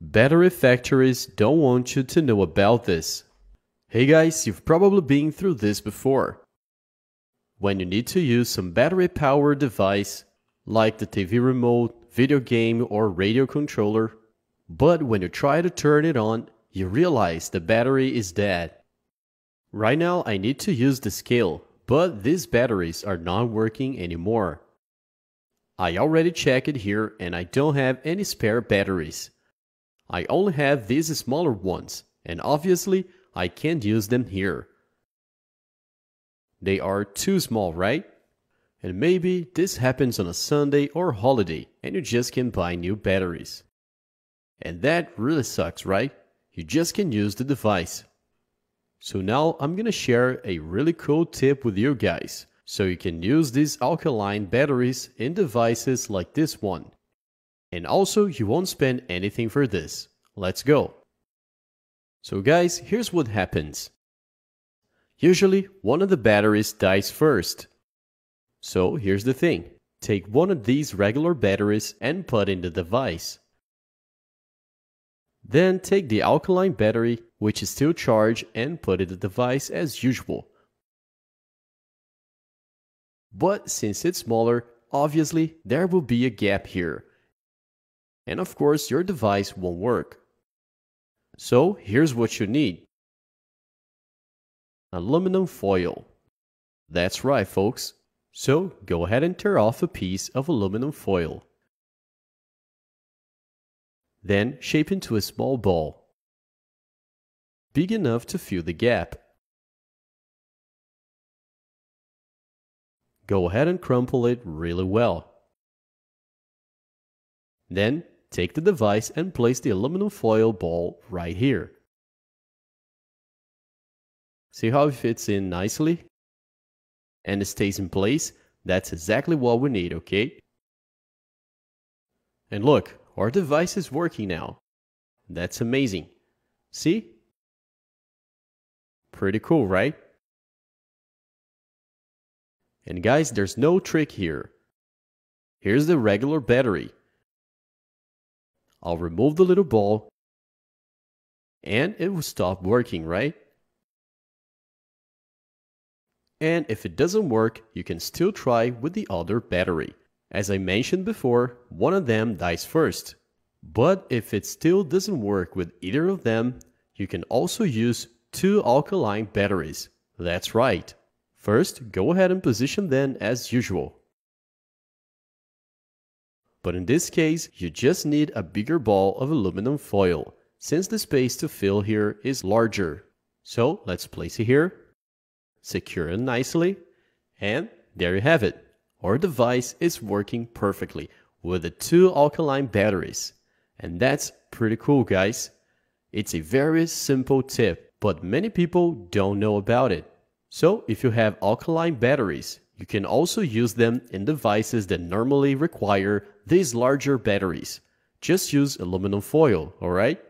Battery factories don't want you to know about this. Hey guys, you've probably been through this before. When you need to use some battery-powered device, like the TV remote, video game, or radio controller, but when you try to turn it on, you realize the battery is dead. Right now I need to use the scale, but these batteries are not working anymore. I already checked it here and I don't have any spare batteries. I only have these smaller ones, and obviously I can't use them here. They are too small, right? And maybe this happens on a Sunday or holiday and you just can buy new batteries. And that really sucks, right? You just can use the device. So now I'm gonna share a really cool tip with you guys, so you can use these alkaline batteries in devices like this one. And also you won't spend anything for this. Let's go. So guys, here's what happens. Usually one of the batteries dies first. So here's the thing. Take one of these regular batteries and put in the device. Then take the alkaline battery, which is still charged, and put in the device as usual. But since it's smaller, obviously there will be a gap here. And of course your device won't work. So here's what you need. Aluminum foil. That's right, folks. So go ahead and tear off a piece of aluminum foil. Then shape into a small ball, big enough to fill the gap. Go ahead and crumple it really well. Then take the device and place the aluminum foil ball right here. See how it fits in nicely? And it stays in place? That's exactly what we need, okay? And look, our device is working now. That's amazing. See? Pretty cool, right? And guys, there's no trick here. Here's the regular battery. I'll remove the little ball and it will stop working, right? And if it doesn't work, you can still try with the other battery. As I mentioned before, one of them dies first. But if it still doesn't work with either of them, you can also use two alkaline batteries. That's right. First, go ahead and position them as usual. But in this case, you just need a bigger ball of aluminum foil, since the space to fill here is larger. So let's place it here, secure it nicely, and there you have it. Our device is working perfectly with the two alkaline batteries. And that's pretty cool, guys. It's a very simple tip, but many people don't know about it. So if you have alkaline batteries, you can also use them in devices that normally require these larger batteries. Just use aluminum foil, alright?